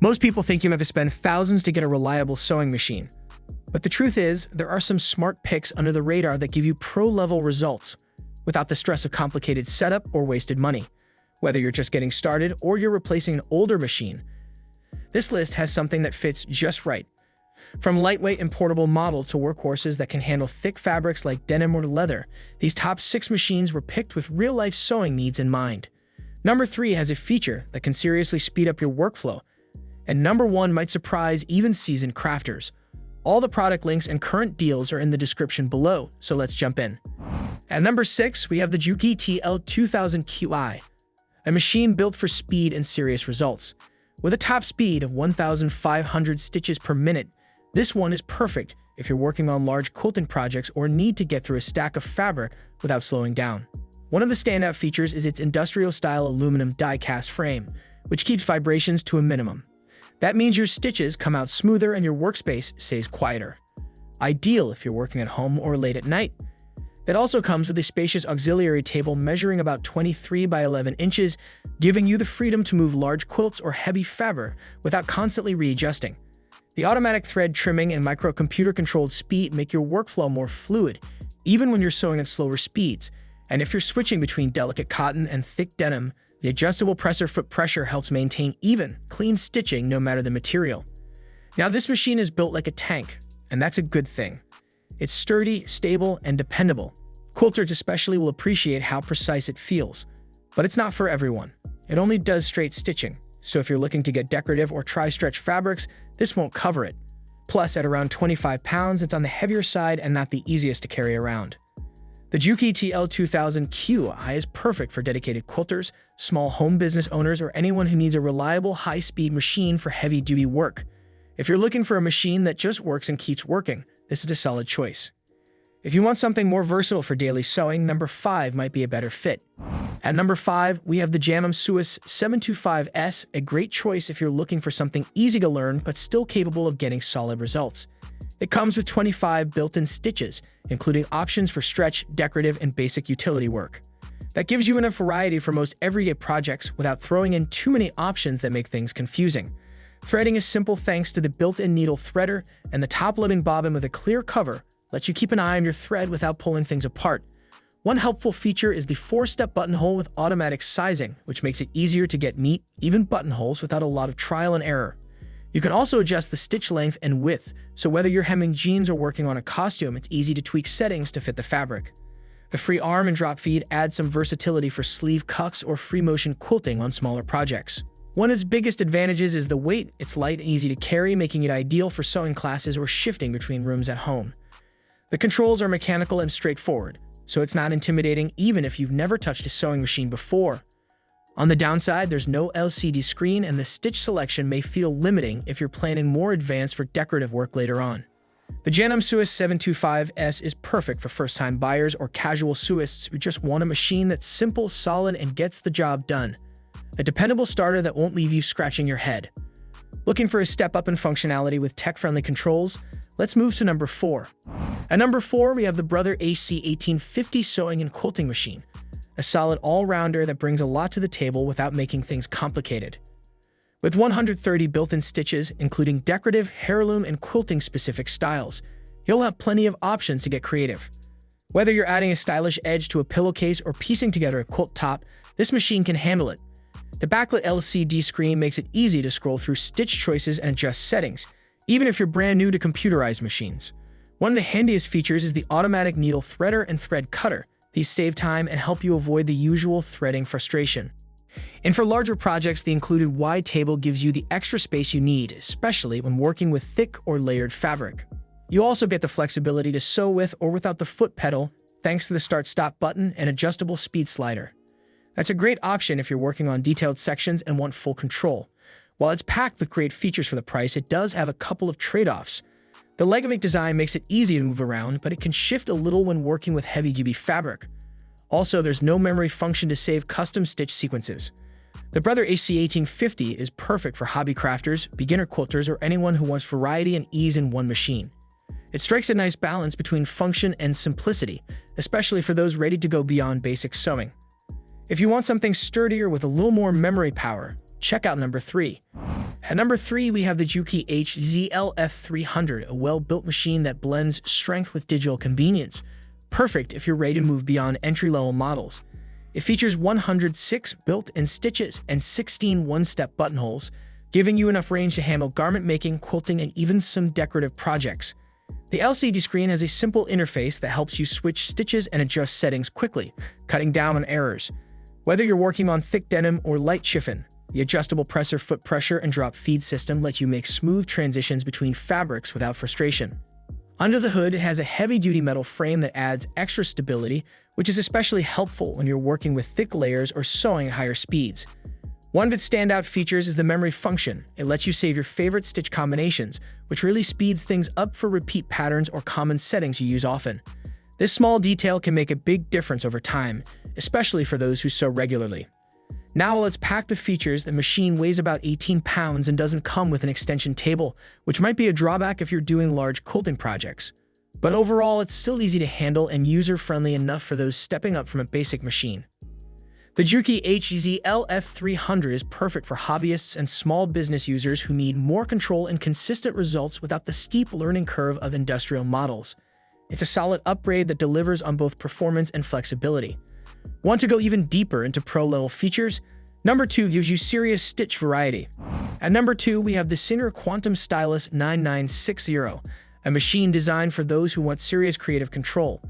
Most people think you have to spend thousands to get a reliable sewing machine. But the truth is, there are some smart picks under the radar that give you pro-level results without the stress of complicated setup or wasted money. Whether you're just getting started or you're replacing an older machine, this list has something that fits just right. From lightweight and portable models to workhorses that can handle thick fabrics like denim or leather, these top 6 machines were picked with real-life sewing needs in mind. Number 3 has a feature that can seriously speed up your workflow, and number 1 might surprise even seasoned crafters. All the product links and current deals are in the description below, so let's jump in. At number 6, we have the JUKI TL2000Qi, a machine built for speed and serious results. With a top speed of 1,500 stitches per minute, this one is perfect if you're working on large quilting projects or need to get through a stack of fabric without slowing down. One of the standout features is its industrial-style aluminum die-cast frame, which keeps vibrations to a minimum. That means your stitches come out smoother and your workspace stays quieter. Ideal if you're working at home or late at night. It also comes with a spacious auxiliary table measuring about 23 by 11 inches, giving you the freedom to move large quilts or heavy fabric without constantly readjusting. The automatic thread trimming and microcomputer-controlled speed make your workflow more fluid, even when you're sewing at slower speeds. And if you're switching between delicate cotton and thick denim, the adjustable presser foot pressure helps maintain even, clean stitching no matter the material. Now, this machine is built like a tank, and that's a good thing. It's sturdy, stable, and dependable. Quilters especially will appreciate how precise it feels. But it's not for everyone. It only does straight stitching, so if you're looking to get decorative or tri-stretch fabrics, this won't cover it. Plus, at around 25 pounds, it's on the heavier side and not the easiest to carry around. The JUKI TL2000Qi is perfect for dedicated quilters, small home business owners, or anyone who needs a reliable, high-speed machine for heavy-duty work. If you're looking for a machine that just works and keeps working, this is a solid choice. If you want something more versatile for daily sewing, number 5 might be a better fit. At number 5, we have the Janome Sewist 725S, a great choice if you're looking for something easy to learn but still capable of getting solid results. It comes with 25 built-in stitches, including options for stretch, decorative, and basic utility work. That gives you enough variety for most everyday projects without throwing in too many options that make things confusing. Threading is simple thanks to the built-in needle threader, and the top-loading bobbin with a clear cover lets you keep an eye on your thread without pulling things apart. One helpful feature is the 4-step buttonhole with automatic sizing, which makes it easier to get neat, even buttonholes without a lot of trial and error. You can also adjust the stitch length and width, so whether you're hemming jeans or working on a costume, it's easy to tweak settings to fit the fabric. The free arm and drop feed adds some versatility for sleeve cuffs or free motion quilting on smaller projects. One of its biggest advantages is the weight. It's light and easy to carry, making it ideal for sewing classes or shifting between rooms at home. The controls are mechanical and straightforward, so it's not intimidating even if you've never touched a sewing machine before. On the downside, there's no LCD screen, and the stitch selection may feel limiting if you're planning more advanced for decorative work later on. The Janome Sewist 725S is perfect for first-time buyers or casual sewists who just want a machine that's simple, solid, and gets the job done. A dependable starter that won't leave you scratching your head. Looking for a step up in functionality with tech-friendly controls? Let's move to number 4. At number 4, we have the Brother HC1850 sewing and quilting machine. A solid all-rounder that brings a lot to the table without making things complicated. With 130 built-in stitches, including decorative, heirloom, and quilting-specific styles, you'll have plenty of options to get creative. Whether you're adding a stylish edge to a pillowcase or piecing together a quilt top, this machine can handle it. The backlit LCD screen makes it easy to scroll through stitch choices and adjust settings, even if you're brand new to computerized machines. One of the handiest features is the automatic needle threader and thread cutter. These save time and help you avoid the usual threading frustration. And for larger projects, the included wide table gives you the extra space you need, especially when working with thick or layered fabric. You also get the flexibility to sew with or without the foot pedal, thanks to the start-stop button and adjustable speed slider. That's a great option if you're working on detailed sections and want full control. While it's packed with great features for the price, it does have a couple of trade-offs. The leg-of-it design makes it easy to move around, but it can shift a little when working with heavy-duty fabric. Also, there's no memory function to save custom stitch sequences. The Brother HC1850 is perfect for hobby crafters, beginner quilters, or anyone who wants variety and ease in one machine. It strikes a nice balance between function and simplicity, especially for those ready to go beyond basic sewing. If you want something sturdier with a little more memory power, check out number 3. At number 3, we have the Juki HZL-F300, a well-built machine that blends strength with digital convenience. Perfect if you're ready to move beyond entry-level models. It features 106 built-in stitches and 16 one-step buttonholes, giving you enough range to handle garment making, quilting, and even some decorative projects. The LCD screen has a simple interface that helps you switch stitches and adjust settings quickly, cutting down on errors. Whether you're working on thick denim or light chiffon, the adjustable presser foot pressure and drop feed system lets you make smooth transitions between fabrics without frustration. Under the hood, it has a heavy-duty metal frame that adds extra stability, which is especially helpful when you're working with thick layers or sewing at higher speeds. One of its standout features is the memory function. It lets you save your favorite stitch combinations, which really speeds things up for repeat patterns or common settings you use often. This small detail can make a big difference over time, especially for those who sew regularly. Now, while it's packed with features, the machine weighs about 18 pounds and doesn't come with an extension table, which might be a drawback if you're doing large quilting projects. But overall, it's still easy to handle and user-friendly enough for those stepping up from a basic machine. The Juki HZL-F300 is perfect for hobbyists and small business users who need more control and consistent results without the steep learning curve of industrial models. It's a solid upgrade that delivers on both performance and flexibility. Want to go even deeper into pro-level features? Number 2 gives you serious stitch variety. At number 2, we have the Singer Quantum Stylist 9960, a machine designed for those who want serious creative control.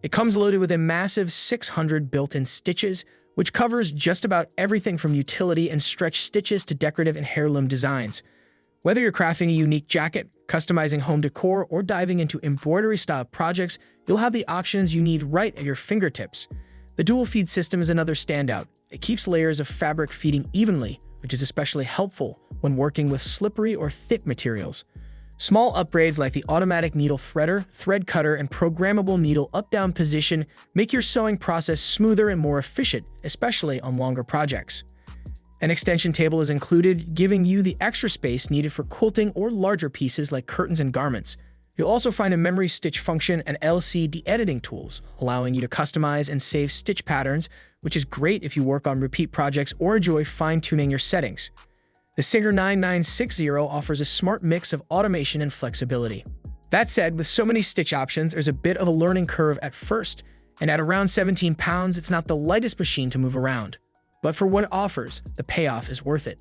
It comes loaded with a massive 600 built-in stitches, which covers just about everything from utility and stretch stitches to decorative and heirloom designs. Whether you're crafting a unique jacket, customizing home decor, or diving into embroidery-style projects, you'll have the options you need right at your fingertips. The dual feed system is another standout. It keeps layers of fabric feeding evenly, which is especially helpful when working with slippery or thick materials. Small upgrades like the automatic needle threader, thread cutter, and programmable needle up-down position make your sewing process smoother and more efficient, especially on longer projects. An extension table is included, giving you the extra space needed for quilting or larger pieces like curtains and garments. You'll also find a memory stitch function and LCD editing tools, allowing you to customize and save stitch patterns, which is great if you work on repeat projects or enjoy fine-tuning your settings. The Singer 9960 offers a smart mix of automation and flexibility. That said, with so many stitch options, there's a bit of a learning curve at first, and at around 17 pounds, it's not the lightest machine to move around. But for what it offers, the payoff is worth it.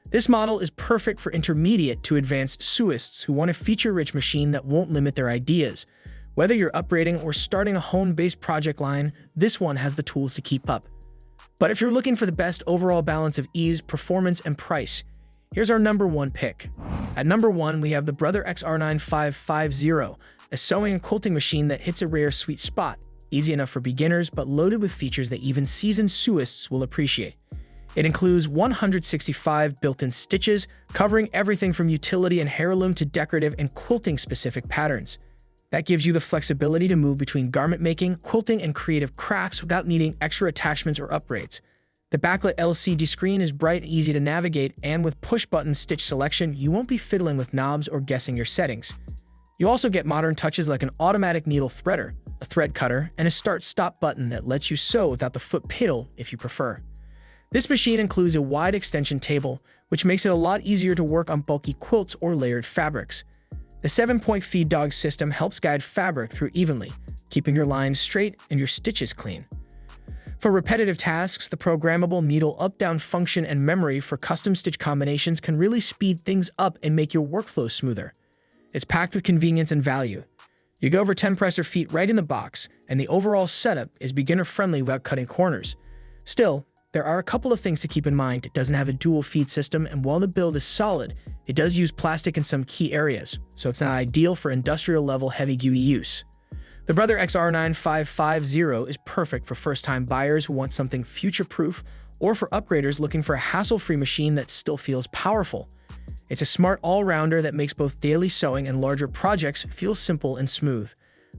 This model is perfect for intermediate to advanced sewists who want a feature-rich machine that won't limit their ideas. Whether you're upgrading or starting a home-based project line, this one has the tools to keep up. But if you're looking for the best overall balance of ease, performance, and price, here's our number 1 pick. At number 1, we have the Brother XR9550, a sewing and quilting machine that hits a rare sweet spot, easy enough for beginners but loaded with features that even seasoned sewists will appreciate. It includes 165 built-in stitches, covering everything from utility and heirloom to decorative and quilting-specific patterns. That gives you the flexibility to move between garment making, quilting, and creative crafts without needing extra attachments or upgrades. The backlit LCD screen is bright and easy to navigate, and with push-button stitch selection, you won't be fiddling with knobs or guessing your settings. You also get modern touches like an automatic needle threader, a thread cutter, and a start-stop button that lets you sew without the foot pedal if you prefer. This machine includes a wide extension table, which makes it a lot easier to work on bulky quilts or layered fabrics. The 7-point feed dog system helps guide fabric through evenly, keeping your lines straight and your stitches clean. For repetitive tasks, the programmable needle up-down function and memory for custom stitch combinations can really speed things up and make your workflow smoother. It's packed with convenience and value. You get over 10 presser feet right in the box, and the overall setup is beginner-friendly without cutting corners. Still, there are a couple of things to keep in mind. It doesn't have a dual feed system, and while the build is solid, it does use plastic in some key areas, so it's not ideal for industrial-level heavy-duty use. The Brother XR9550 is perfect for first-time buyers who want something future-proof, or for upgraders looking for a hassle-free machine that still feels powerful. It's a smart all-rounder that makes both daily sewing and larger projects feel simple and smooth.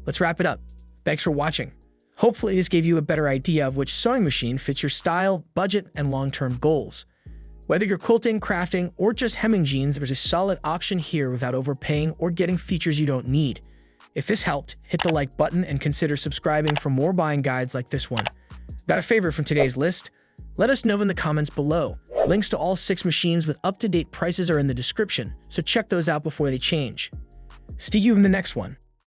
Let's wrap it up. Thanks for watching. Hopefully this gave you a better idea of which sewing machine fits your style, budget, and long-term goals. Whether you're quilting, crafting, or just hemming jeans, there's a solid option here without overpaying or getting features you don't need. If this helped, hit the like button and consider subscribing for more buying guides like this one. Got a favorite from today's list? Let us know in the comments below. Links to all 6 machines with up-to-date prices are in the description, so check those out before they change. See you in the next one.